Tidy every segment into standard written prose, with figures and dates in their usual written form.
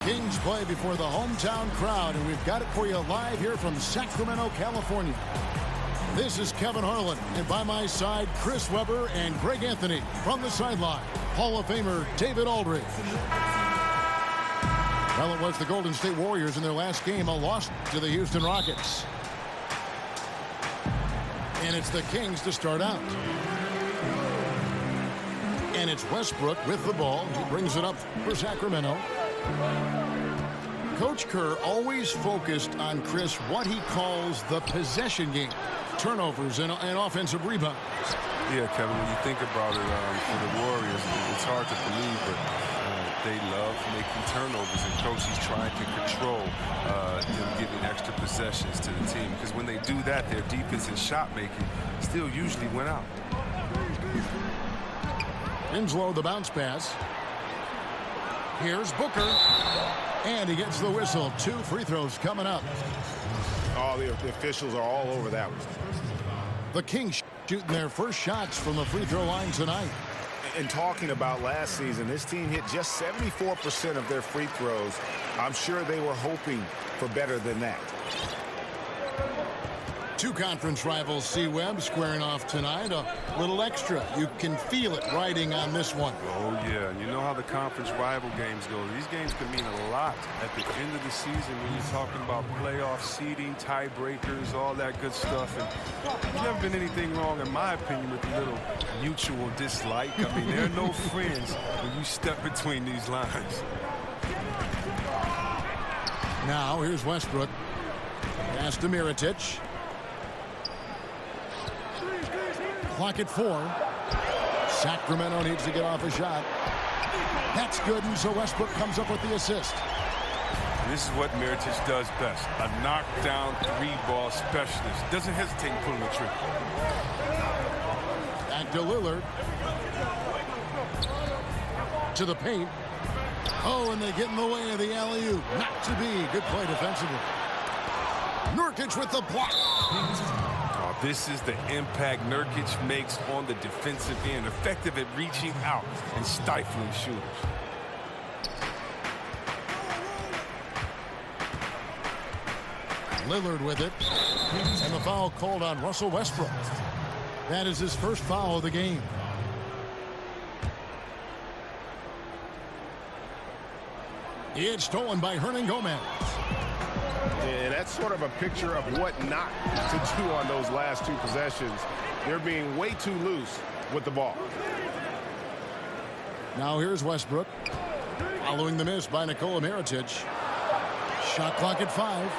Kings play before the hometown crowd, and we've got it for you live here from Sacramento, California. This is Kevin Harlan, and by my side, Chris Webber and Greg Anthony. From the sideline, Hall of Famer David Aldridge. Well, it was the Golden State Warriors in their last game, a loss to the Houston Rockets. And it's the Kings to start out. And it's Westbrook with the ball. He brings it up for Sacramento. Coach Kerr always focused on, Chris, what he calls the possession game. Turnovers and offensive rebounds. Yeah, Kevin, when you think about it, for the Warriors, it's hard to believe, but they love making turnovers, and Coach is trying to control them giving extra possessions to the team. Because when they do that, their defense and shot making still usually went out. Winslow, the bounce pass. Here's Booker. And he gets the whistle. 2 free throws coming up. Oh, the officials are all over that one. The Kings shooting their first shots from the free throw line tonight. And talking about last season, this team hit just 74% of their free throws. I'm sure they were hoping for better than that. 2 conference rivals, C-Web, squaring off tonight. A little extra. You can feel it riding on this one. Oh, yeah. And you know how the conference rival games go. These games can mean a lot at the end of the season when you're talking about playoff seeding, tiebreakers, all that good stuff. And there's never been anything wrong, in my opinion, with a little mutual dislike. I mean, there are no friends when you step between these lines. Now, here's Westbrook. Pass to Mirotic. Clock at 4. Sacramento needs to get off a shot. That's good, and so Westbrook comes up with the assist. And this is what Mirotic does best. A knockdown 3-ball specialist. Doesn't hesitate in pulling the trigger. Back to Lillard. To the paint. Oh, and they get in the way of the alley-oop. Not to be. Good play defensively. Nurkic with the block. This is the impact Nurkic makes on the defensive end. Effective at reaching out and stifling shooters. Lillard with it. And the foul called on Russell Westbrook. That is his first foul of the game. It's stolen by Hernan Gomez. And that's sort of a picture of what not to do on those last 2 possessions. They're being way too loose with the ball. Now here's Westbrook. Following the miss by Nikola Mirotic. Shot clock at 5.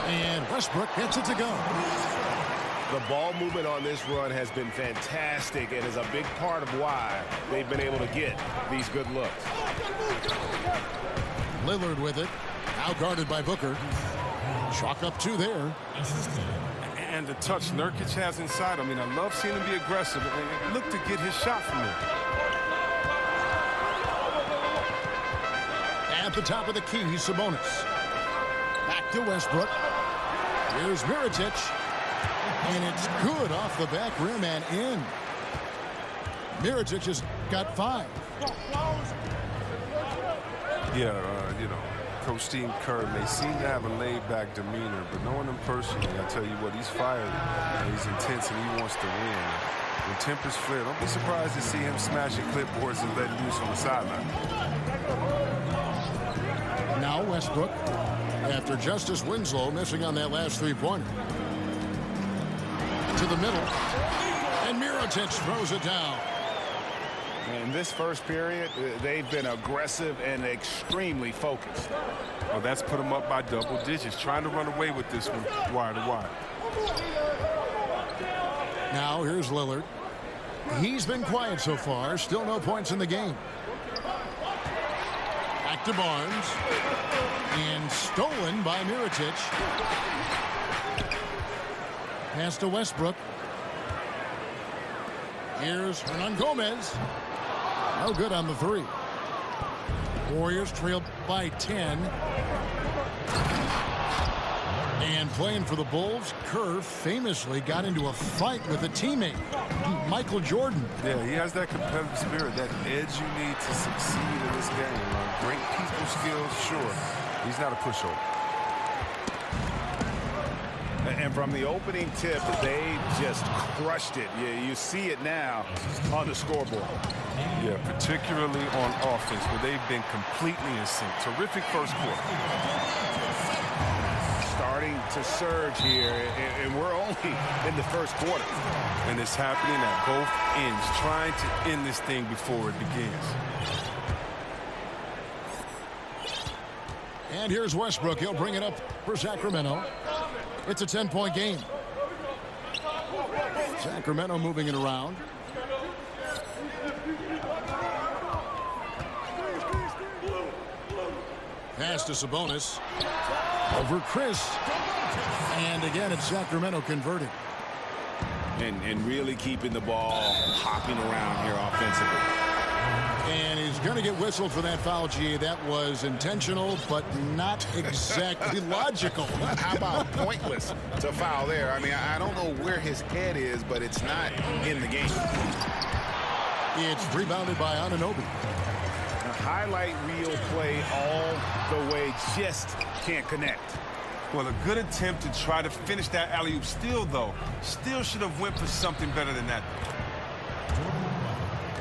And Westbrook gets it to go. The ball movement on this run has been fantastic and is a big part of why they've been able to get these good looks. Lillard with it. Now guarded by Booker. Chalk up 2 there. And the touch Nurkic has inside. I mean, I love seeing him be aggressive and look to get his shot from there. At the top of the key, Sabonis. Back to Westbrook. Here's Mirotic. And it's good off the back rim and in. Mirotic has got 5. Yeah, you know, Coach Steve Kerr may seem to have a laid-back demeanor, but knowing him personally, I tell you what, he's fiery, and he's intense, and he wants to win. When tempers flare, don't be surprised to see him smashing clipboards and letting loose on the sideline. Now Westbrook, after Justice Winslow missing on that last 3-pointer. To the middle, and Mirotic throws it down. In this first period, they've been aggressive and extremely focused. Well, that's put them up by double digits, trying to run away with this one wire to wire. Now here's Lillard. He's been quiet so far. Still no points in the game. Back to Barnes. And stolen by Mirotic. Pass to Westbrook. Here's Hernan Gomez. No good on the 3. Warriors trailed by 10. And playing for the Bulls, Kerr famously got into a fight with a teammate, Michael Jordan. Yeah, he has that competitive spirit, that edge you need to succeed in this game. Great people skills, sure. He's not a pushover. And from the opening tip, they just crushed it. Yeah, you see it now on the scoreboard. Yeah, particularly on offense, where they've been completely in sync. Terrific first quarter. Starting to surge here, and we're only in the first quarter. And it's happening at both ends, trying to end this thing before it begins. And here's Westbrook. He'll bring it up for Sacramento. It's a 10-point game. Sacramento moving it around. Pass to Sabonis. Over Chris. And again, it's Sacramento converting. And really keeping the ball hopping around here offensively. And he's going to get whistled for that foul, G. That was intentional, but not exactly logical. How about pointless to foul there? I mean, I don't know where his head is, but it's not in the game. It's rebounded by Anunoby. A highlight reel play all the way, just can't connect. Well, a good attempt to try to finish that alley-oop. Still should have went for something better than that.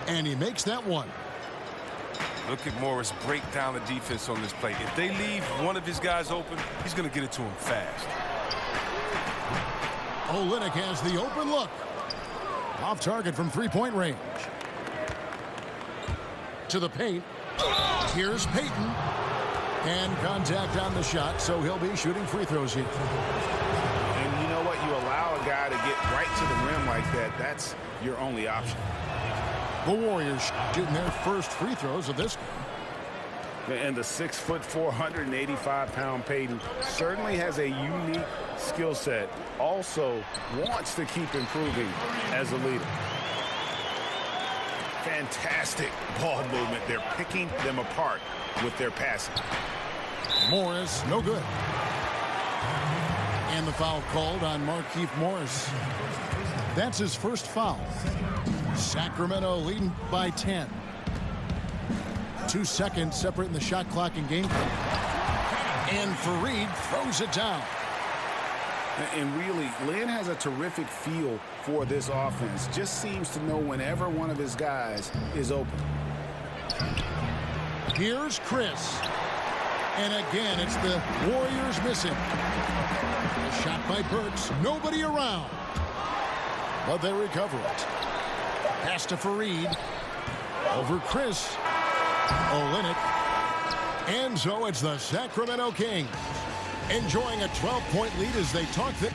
And he makes that one. Look at Morris break down the defense on this play. If they leave one of his guys open, he's going to get it to him fast. Olynyk has the open look. Off target from three-point range. To the paint. Here's Payton. And contact on the shot, so he'll be shooting free throws here. And you know what? You allow a guy to get right to the rim like that. That's your only option. The Warriors shooting their first free throws of this game. And the 6'4", 485-pound Payton certainly has a unique skill set. Also wants to keep improving as a leader. Fantastic ball movement. They're picking them apart with their passing. Morris, no good. And the foul called on Markieff Morris. That's his first foul. Sacramento leading by 10. 2 seconds separating the shot clock and game clock. And Fareed throws it down. And really, Lynn has a terrific feel for this offense. Just seems to know whenever one of his guys is open. Here's Chris. And again, it's the Warriors missing. A shot by Burks. Nobody around. But they recover it. Pass to Fareed. Over Chris. Olynyk. And so it's the Sacramento Kings enjoying a 12-point lead as they talk it.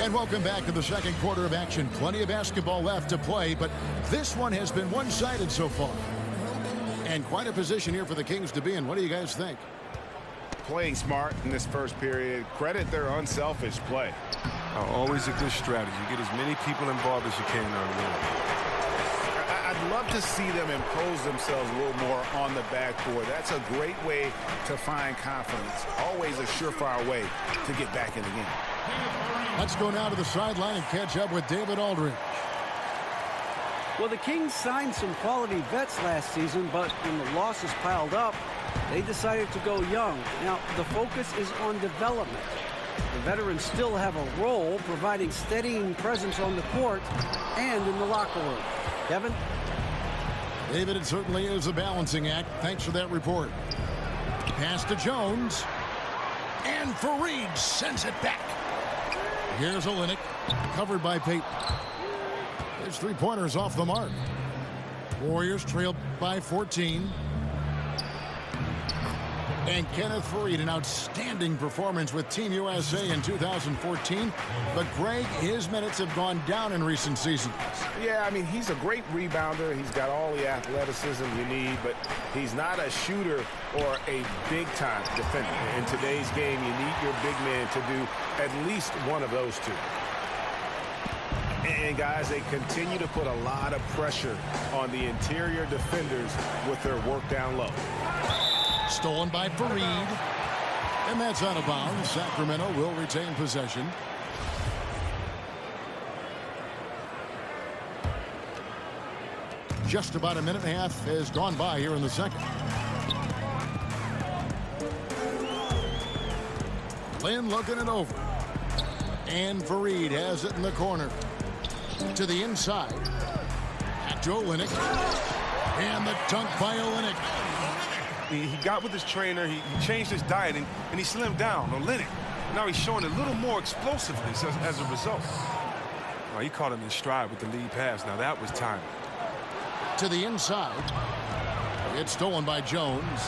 And welcome back to the second quarter of action. Plenty of basketball left to play, but this one has been one-sided so far. And quite a position here for the Kings to be in. What do you guys think? Playing smart in this first period. Credit their unselfish play. Always a good strategy. Get as many people involved as you can early on. I'd love to see them impose themselves a little more on the backboard. That's a great way to find confidence. Always a surefire way to get back in the game. Let's go now to the sideline and catch up with David Aldridge. Well, the Kings signed some quality vets last season, but when the losses piled up, they decided to go young. Now, the focus is on development. The veterans still have a role providing steadying presence on the court and in the locker room. Kevin? David, it certainly is a balancing act. Thanks for that report. Pass to Jones. And Fareed sends it back. Here's Olynyk, covered by Payton. His three-pointers off the mark. Warriors trailed by 14. And Kenneth Fareed, an outstanding performance with Team USA in 2014. But, Greg, his minutes have gone down in recent seasons. Yeah, I mean, he's a great rebounder. He's got all the athleticism you need, but he's not a shooter or a big-time defender. In today's game, you need your big man to do at least one of those two. And guys, they continue to put a lot of pressure on the interior defenders with their work down low. Stolen by Fareed. And that's out of bounds. Sacramento will retain possession. Just about a minute and a half has gone by here in the second. Lynn looking it over. And Fareed has it in the corner. To the inside. Back to Olynyk. And the dunk by Olynyk. He got with his trainer. He changed his dieting, and he slimmed down. Olynyk. Now he's showing a little more explosiveness as a result. Well, he caught him in stride with the lead pass. Now that was timely. To the inside. It's stolen by Jones.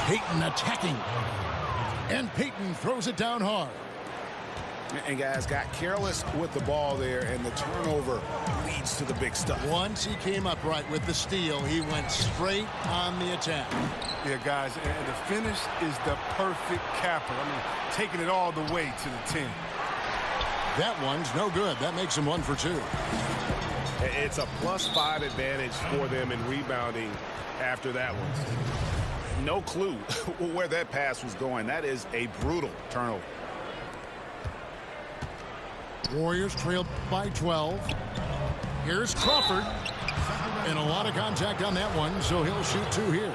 Payton attacking. And Payton throws it down hard. And guys got careless with the ball there, and the turnover leads to the big stuff. Once he came up right with the steal, he went straight on the attack. Yeah, guys, and the finish is the perfect capper. I mean, taking it all the way to the 10. That one's no good. That makes him 1 for 2. It's a +5 advantage for them in rebounding after that one. No clue where that pass was going. That is a brutal turnover. Warriors trailed by 12. Here's Crawford. And a lot of contact on that one, so he'll shoot 2 here.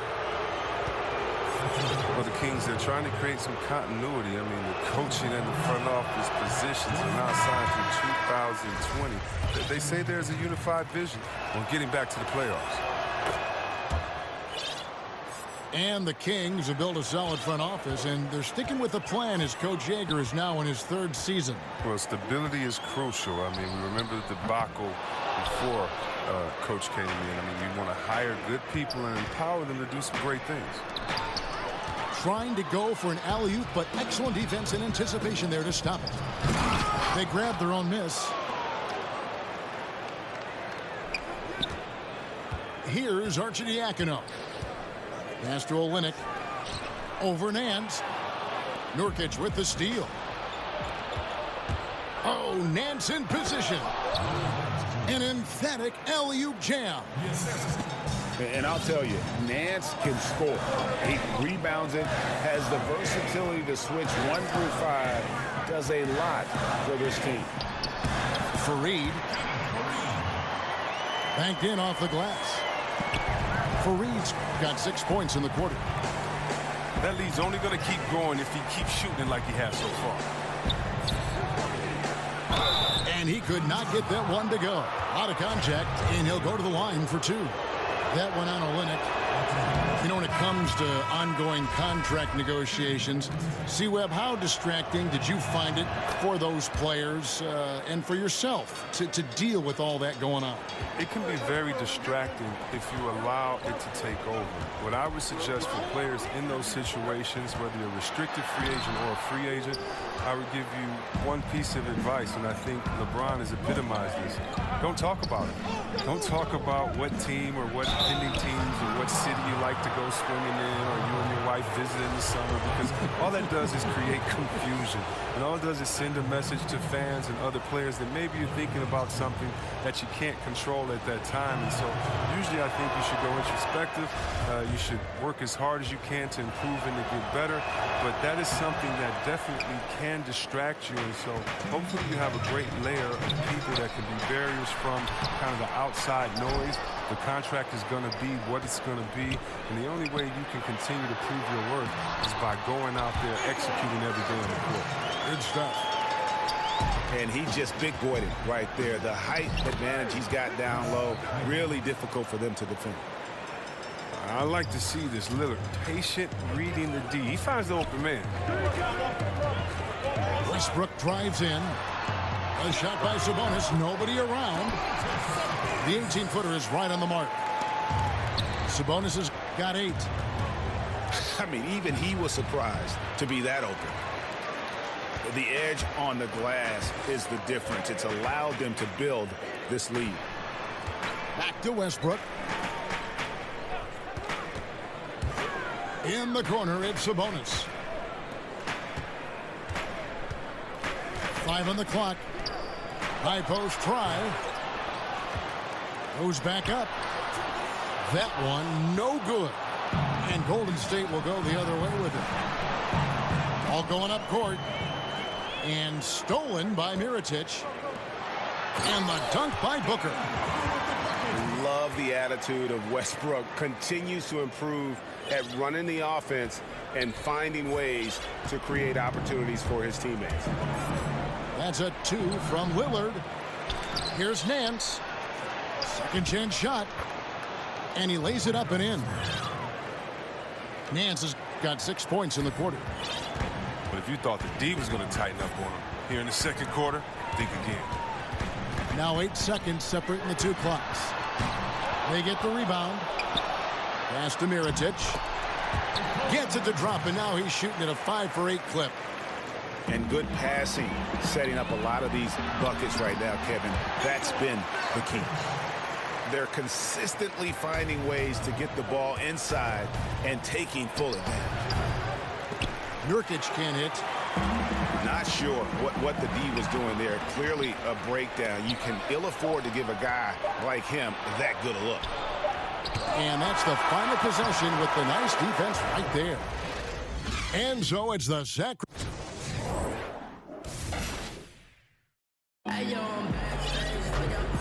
Well, the Kings, they're trying to create some continuity. I mean, the coaching and the front office positions are now signed through 2020. They say there's a unified vision on getting back to the playoffs. And the Kings have built a solid front office, and they're sticking with the plan as Coach Yeager is now in his 3rd season. Well, stability is crucial. I mean, we remember the debacle before Coach came in. I mean, we want to hire good people and empower them to do some great things. Trying to go for an alley-oop, but excellent defense and anticipation there to stop it. They grabbed their own miss. Here's Arcidiacono. Pass to Olynyk. Over Nance. Nurkic with the steal. Oh, Nance in position. An emphatic alley-oop jam. And I'll tell you, Nance can score. He rebounds it, has the versatility to switch 1 through 5, does a lot for this team. Fareed. Banked in off the glass. Fareed's got 6 points in the quarter. That lead's only going to keep going if he keeps shooting like he has so far. And he could not get that one to go. Out of contact, and he'll go to the line for 2. That one on Olynyk. You know, when it comes to ongoing contract negotiations, C-Web, how distracting did you find it for those players and for yourself to deal with all that going on? It can be very distracting if you allow it to take over. What I would suggest for players in those situations, whether you're a restricted free agent or a free agent, I would give you one piece of advice, and I think LeBron has epitomized this. Don't talk about it. Don't talk about what team or what pending teams or what city you like to go swimming in, or you and your wife visit in the summer, because all that does is create confusion. And all it does is send a message to fans and other players that maybe you're thinking about something that you can't control at that time. And so usually I think you should go introspective. You should work as hard as you can to improve and to get better. But that is something that definitely can distract you. And so hopefully you have a great layer of people that can be barriers from kind of the outside noise. The contract is going to be what it's going to be. And the only way you can continue to prove your worth is by going out there, executing every day on the court. Good stuff. And he just big-boyed it right there. The height advantage he's got down low, really difficult for them to defend. I like to see this Lillard patient reading the D. He finds the open man. Westbrook drives in. A shot by Sabonis. Nobody around. The 18-footer is right on the mark. Sabonis has got 8. I mean, even he was surprised to be that open. The edge on the glass is the difference. It's allowed them to build this lead. Back to Westbrook. In the corner, it's Sabonis. 5 on the clock. High post try. Goes back up. That one, no good. And Golden State will go the other way with it. All going up court. And stolen by Mirotic. And the dunk by Booker. Love the attitude of Westbrook. Continues to improve at running the offense and finding ways to create opportunities for his teammates. That's a 2 from Lillard. Here's Nance. Second chance shot. And he lays it up and in. Nance has got 6 points in the quarter. But if you thought the D was going to tighten up on him here in the second quarter, think again. Now 8 seconds separating the two clocks. They get the rebound. Pass to Mirotic. Gets it to drop, and now he's shooting at a 5 for 8 clip. And good passing, setting up a lot of these buckets right now, Kevin. That's been the key. They're consistently finding ways to get the ball inside and taking full advantage. Nurkic can't hit. Not sure what the D was doing there. Clearly a breakdown. You can ill afford to give a guy like him that good a look. And that's the final possession with the nice defense right there. And so it's the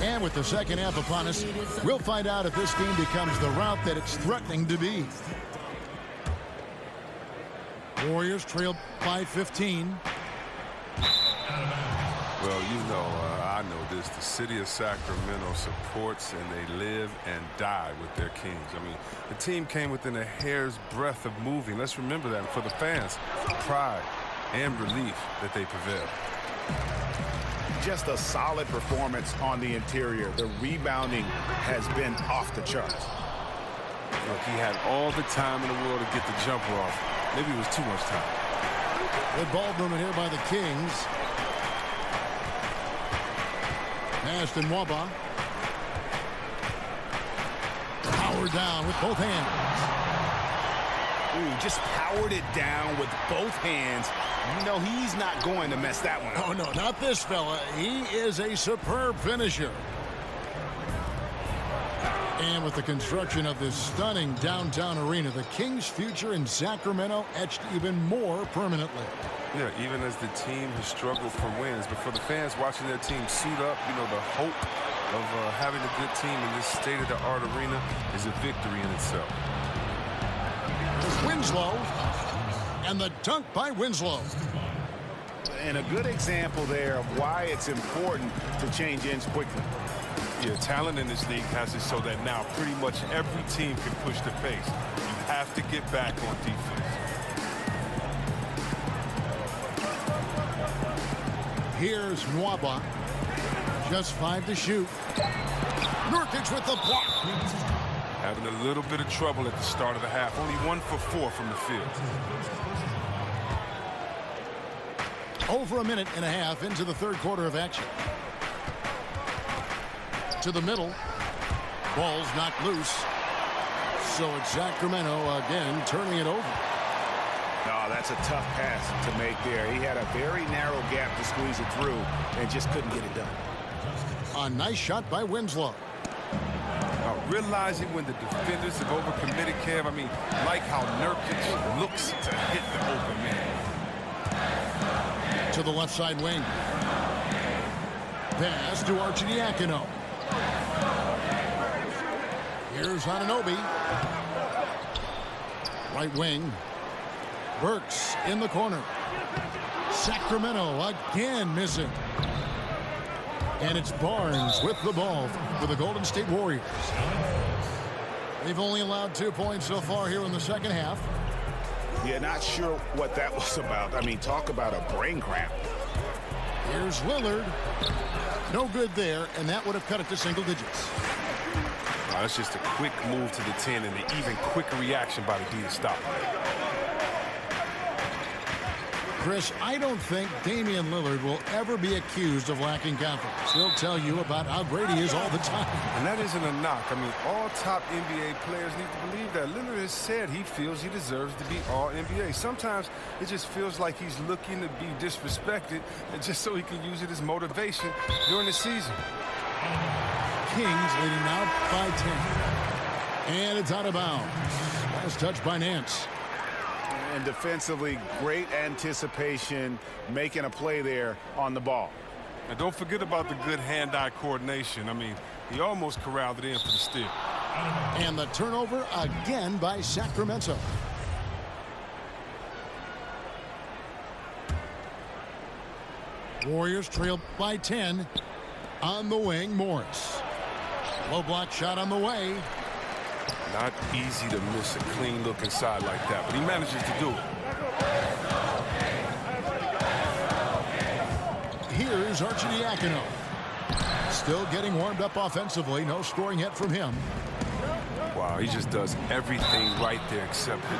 And with the second half upon us, we'll find out if this team becomes the route that it's threatening to be. Warriors trail by 15. Well, you know, I know this. The city of Sacramento supports and they live and die with their Kings. I mean, the team came within a hair's breadth of moving. Let's remember that. And for the fans, pride and relief that they prevailed. Just a solid performance on the interior. The rebounding has been off the charts. Look, he had all the time in the world to get the jumper off. Maybe it was too much time. Good ball movement here by the Kings. Pass to Nwaba. Power down with both hands. Ooh, just powered it down with both hands. You know he's not going to mess that one up. Oh, no, not this fella. He is a superb finisher. And with the construction of this stunning downtown arena, the Kings' future in Sacramento etched even more permanently. Yeah, even as the team has struggled for wins, but for the fans watching their team suit up, you know, the hope of having a good team in this state-of-the-art arena is a victory in itself. Winslow, and the dunk by Winslow. And a good example there of why it's important to change ends quickly. Yeah, talent in this league has it so that now pretty much every team can push the pace. You have to get back on defense. Here's Nwaba. Just 5 to shoot. Nurkic with the block. Having a little bit of trouble at the start of the half. Only 1 for 4 from the field. Over a minute and a half into the third quarter of action. To the middle. Ball's knocked loose. So it's Sacramento again turning it over. No, that's a tough pass to make there. He had a very narrow gap to squeeze it through and just couldn't get it done. A nice shot by Winslow. Realizing when the defenders have overcommitted, Kev, I mean, like how Nurkic looks to hit the open man. To the left side wing. Pass to Arcidiacono. Here's Anunoby. Right wing. Burks in the corner. Sacramento again missing. And it's Barnes with the ball for the Golden State Warriors. They've only allowed 2 points so far here in the second half. Yeah, not sure what that was about. I mean, talk about a brain cramp. Here's Lillard. No good there, and that would have cut it to single digits. That's just a quick move to the 10 and an even quicker reaction by the D to stop. Chris, I don't think Damian Lillard will ever be accused of lacking confidence. He'll tell you about how great he is all the time. And that isn't a knock. I mean, all top NBA players need to believe that. Lillard has said he feels he deserves to be All-NBA. Sometimes it just feels like he's looking to be disrespected just so he can use it as motivation during the season. Kings leading now by 10. And it's out of bounds. Last touch by Nance. And defensively, great anticipation, making a play there on the ball. And don't forget about the good hand-eye coordination. I mean, he almost corralled it in for the steal. And the turnover again by Sacramento. Warriors trail by 10. On the wing, Morris. Low block shot on the way. Not easy to miss a clean look inside like that, but he manages to do it. Here's Arcidiacono. Still getting warmed up offensively. No scoring yet from him. Wow, he just does everything right there except hit.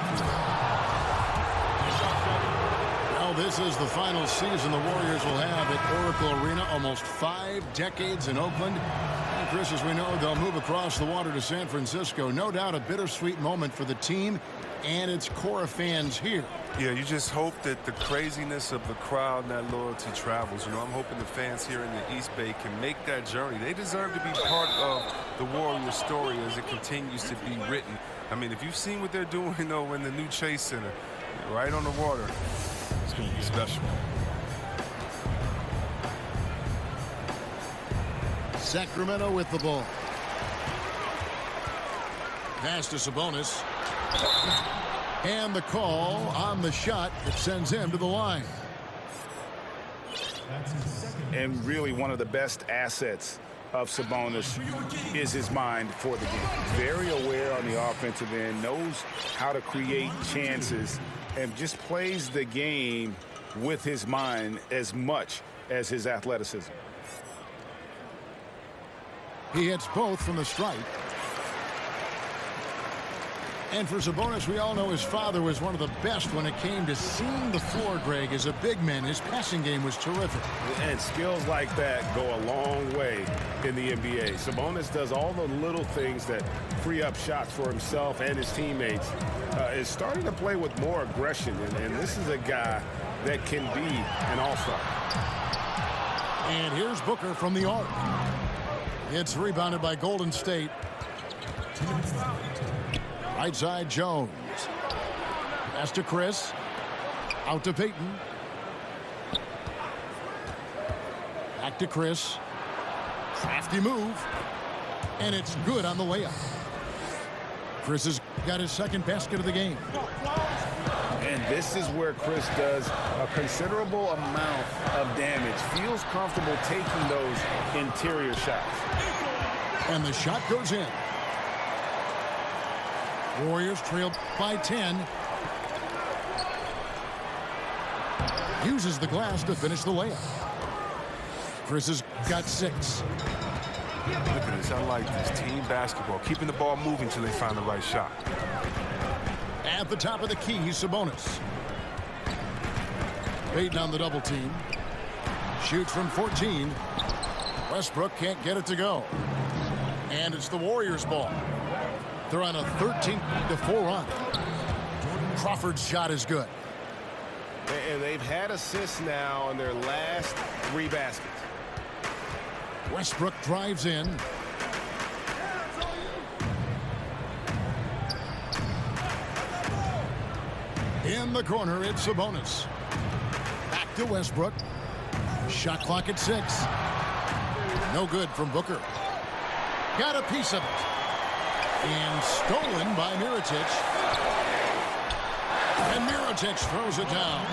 Well, this is the final season the Warriors will have at Oracle Arena. Almost 5 decades in Oakland. And Chris, as we know, they'll move across the water to San Francisco. No doubt a bittersweet moment for the team and its core of fans here. Yeah, you just hope that the craziness of the crowd and that loyalty travels. You know, I'm hoping the fans here in the East Bay can make that journey. They deserve to be part of the Warriors story as it continues to be written. I mean, if you've seen what they're doing, you know, in the new Chase Center, right on the water, it's going to be special. Sacramento with the ball. Pass to Sabonis. And the call on the shot that sends him to the line. And really one of the best assets of Sabonis is his mind for the game. Very aware on the offensive end, knows how to create chances, and just plays the game with his mind as much as his athleticism. He hits both from the stripe. And for Sabonis, we all know his father was one of the best when it came to seeing the floor, Greg. As a big man, his passing game was terrific. And skills like that go a long way in the NBA. Sabonis does all the little things that free up shots for himself and his teammates. Is starting to play with more aggression, and this is a guy that can be an all-star. And here's Booker from the arc. It's rebounded by Golden State. Right side, Jones. Pass to Chris. Out to Peyton. Back to Chris. Crafty move. And it's good on the layup. Chris has got his second basket of the game. And this is where Chris does a considerable amount of damage. Feels comfortable taking those interior shots. And the shot goes in. Warriors trail by 10. Uses the glass to finish the layup. Chris has got 6. Look at this. I like this. Team basketball. Keeping the ball moving until they find the right shot. At the top of the key, Sabonis. Peyton on the double team. Shoots from 14. Westbrook can't get it to go. And it's the Warriors' ball. They're on a 13-4 run. Crawford's shot is good. And they've had assists now on their last 3 baskets. Westbrook drives in. In the corner, it's Sabonis. Back to Westbrook. Shot clock at 6. No good from Booker. Got a piece of it. And stolen by Mirotic. And Mirotic throws it down.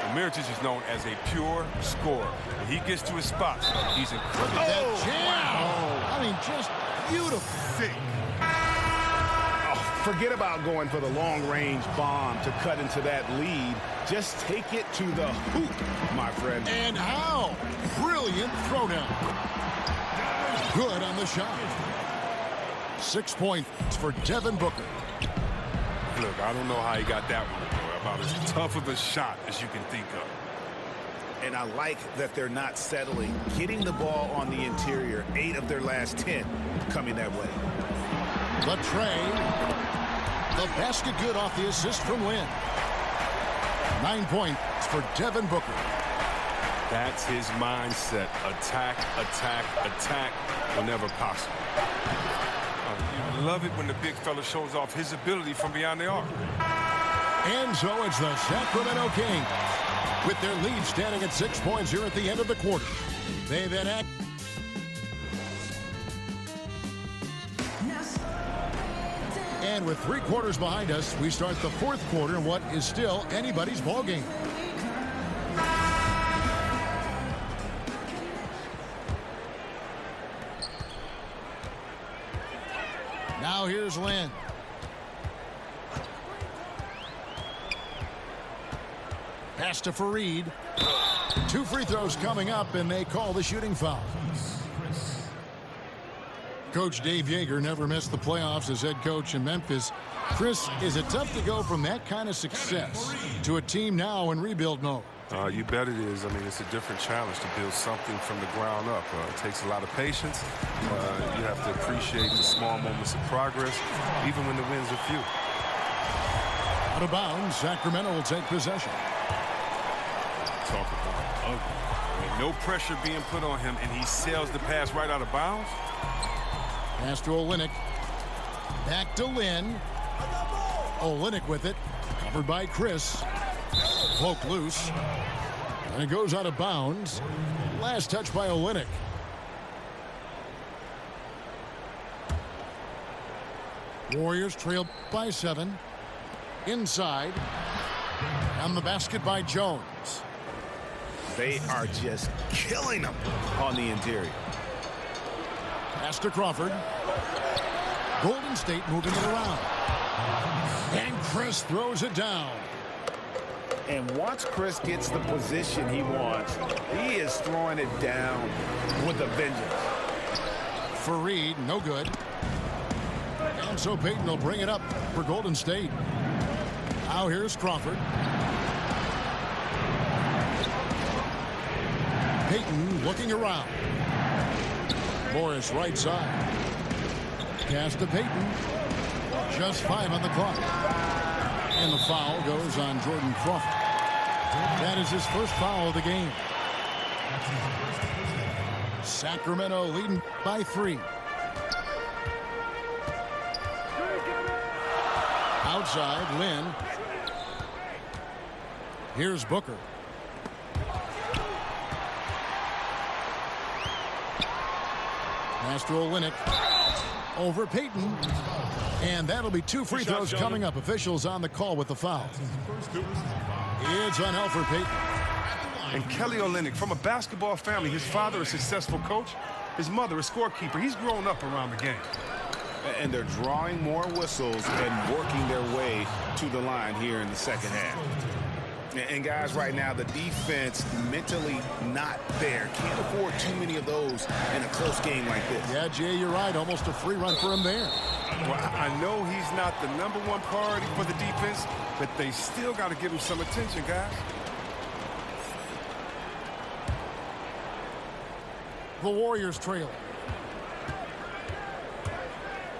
And Mirotic is known as a pure scorer. When he gets to his spots, he's incredible. That jam! Wow. I mean, just beautiful. Sick. Forget about going for the long-range bomb to cut into that lead. Just take it to the hoop, my friend. And how? Brilliant throwdown. Good on the shot. 6 points for Devin Booker. Look, I don't know how he got that one to go. about as tough of a shot as you can think of. And I like that they're not settling. Getting the ball on the interior, 8 of their last 10 coming that way. The tray. The basket good off the assist from Lynn. 9 points for Devin Booker. That's his mindset. Attack, attack, attack whenever possible. You love it when the big fella shows off his ability from beyond the arc. And so it's the Sacramento Kings with their lead standing at 6 points here at the end of the quarter. They then act. And with 3 quarters behind us, we start the 4th quarter in what is still anybody's ball game. Now here's Lynn. Pass to Fareed. 2 free throws coming up, and they call the shooting foul. Coach Dave Yeager never missed the playoffs as head coach in Memphis. Chris, is it tough to go from that kind of success to a team now in rebuild mode? You bet it is. I mean, it's a different challenge to build something from the ground up. It takes a lot of patience. You have to appreciate the small moments of progress, even when the wins are few. Out of bounds, Sacramento will take possession. Talk about ugly. I mean, no pressure being put on him, and he sails the pass right out of bounds. Pass to Olynyk. Back to Lynn. Olynyk with it. Covered by Chris. Poke loose. And it goes out of bounds. Last touch by Olynyk. Warriors trail by 7. Inside. And the basket by Jones. They are just killing them on the interior. Pass to Crawford. Golden State moving it around. And Chris throws it down. And once Chris gets the position he wants, he is throwing it down with a vengeance. Fareed, no good. And so Payton will bring it up for Golden State. Now here's Crawford. Payton looking around. Morris right side. Pass to Payton. Just 5 on the clock. And the foul goes on Jordan Crawford. That is his first foul of the game. Sacramento leading by 3. Outside, Lynn. Here's Booker. Pass to Olynyk. Over Payton. And that'll be 2 free throws coming up. Officials on the call with the foul. It's on Elfrid Payton. And Kelly Olynyk, from a basketball family, his father a successful coach, his mother a scorekeeper. He's grown up around the game. And they're drawing more whistles and working their way to the line here in the second half. And guys, right now, the defense mentally not there. Can't afford too many of those in a close game like this. Yeah, Jay, you're right. Almost a free run for him there. Well, I know he's not the #1 priority for the defense, but they still got to give him some attention, guys. The Warriors trailing.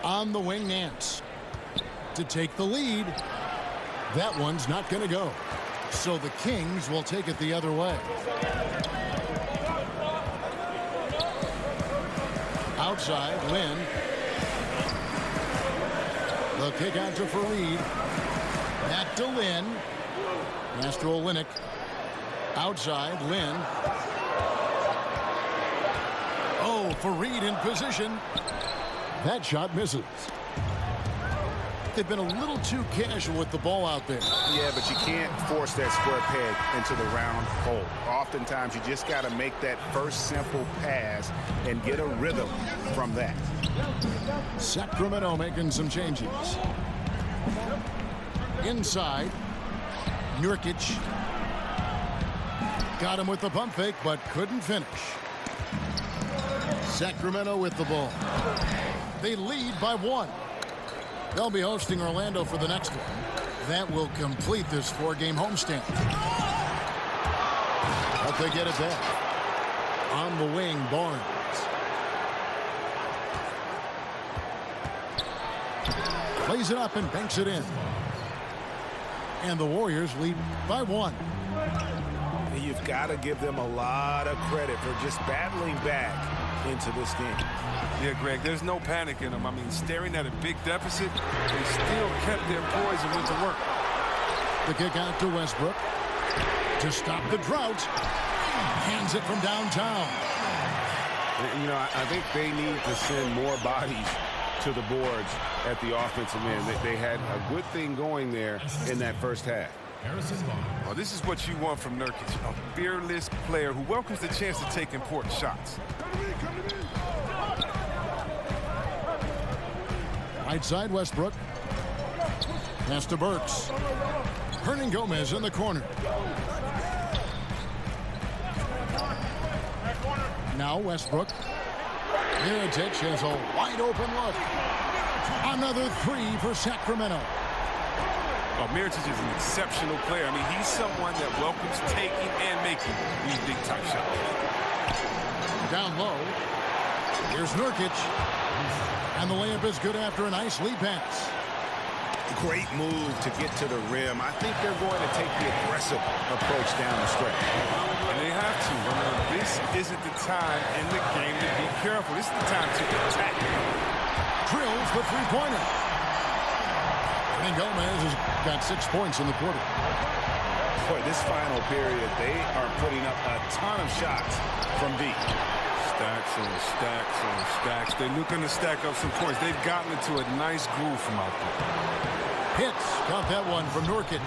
On the wing, Nance. To take the lead. That one's not going to go. So the Kings will take it the other way. Outside, Lynn. The kick out to Fareed. Back to Lynn. Pass to Olynyk. Outside, Lynn. Oh, Fareed in position. That shot misses. They've been a little too casual with the ball out there. Yeah, but you can't force that square peg into the round hole. Oftentimes, you just got to make that first simple pass and get a rhythm from that. Sacramento making some changes. Inside, Nurkic. Got him with the pump fake, but couldn't finish. Sacramento with the ball. They lead by 1. They'll be hosting Orlando for the next one. That will complete this 4-game homestand. But they get it back. On the wing, Barnes. Plays it up and banks it in. And the Warriors lead by 1. You've got to give them a lot of credit for just battling back into this game. Yeah, Greg, there's no panic in them. I mean, staring at a big deficit, they still kept their poise and went to work. The kick out to Westbrook to stop the drought. Hands it from downtown. You know, I think they need to send more bodies to the boards at the offensive end. They had a good thing going there in that first half. Well, this is what you want from Nurkic, a fearless player who welcomes the chance to take important shots. Right side, Westbrook. Pass to Burks. Hernangomez in the corner. Now Westbrook. Mirotic has a wide open look. Another 3 for Sacramento. Well, Mirotic is an exceptional player. I mean, he's someone that welcomes taking and making these big time shots. Down low. Here's Nurkic. And the layup is good after a nice lead pass. Great move to get to the rim. I think they're going to take the aggressive approach down the stretch. And they have to. I mean, this isn't the time in the game to be careful. This is the time to attack. Drills the three-pointer. And Gomez has got 6 points in the quarter. Boy, this final period, they are putting up a ton of shots from deep. Stacks and stacks and stacks. They're looking to stack up some points. They've gotten into a nice groove from out there. Hits. Got that one from Nurkic.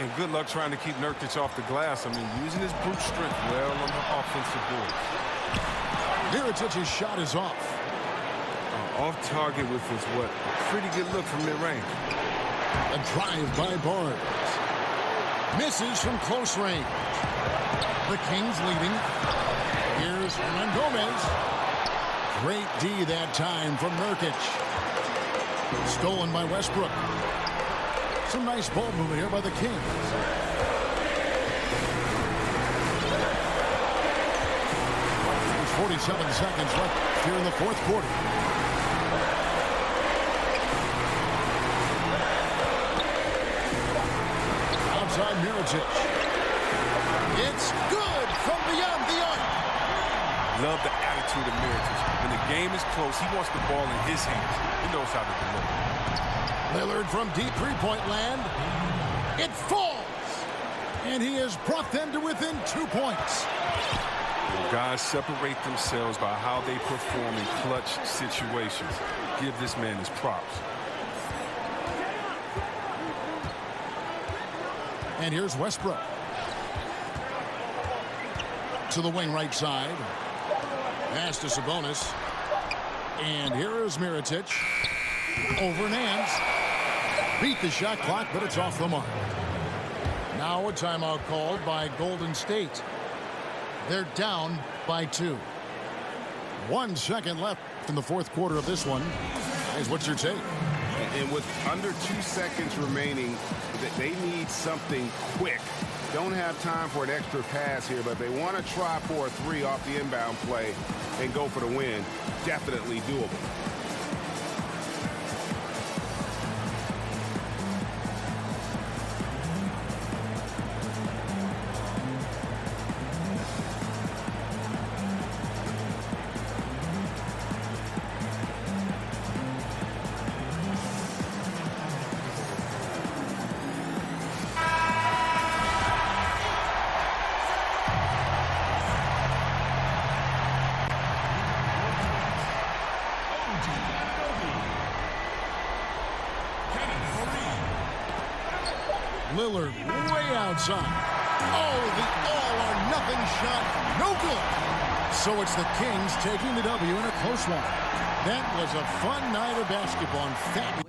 And good luck trying to keep Nurkic off the glass. I mean, using his brute strength well on the offensive board. Mirotic's shot is off. Off target with his what? Pretty good look from mid-range. A drive by Barnes. Misses from close range. The Kings leading. Here's Hernangomez. Great D that time from Nurkic. Stolen by Westbrook. Some nice ball movement here by the Kings. There's 47 seconds left here in the fourth quarter. Outside Mirotic. It's good from beyond the arc. Love the attitude of Mirotic. When the game is close, he wants the ball in his hands. He knows how to deliver. Lillard from deep three-point land. It falls. And he has brought them to within 2 points. Guys separate themselves by how they perform in clutch situations. Give this man his props. And here's Westbrook. To the wing right side. Pass to Sabonis. And here is Mirotic. Over and hands. Beat the shot clock, but it's off the mark. Now a timeout called by Golden State. They're down by 2. 1 second left in the fourth quarter of this one. Guys, what's your take? And with under 2 seconds remaining, they need something quick. Don't have time for an extra pass here, but they want to try for a 3 off the inbound play and go for the win. Definitely doable. Lillard way outside. Oh, the all-or-nothing shot. No good. So it's the Kings taking the W in a close one. That was a fun night of basketball. In fact,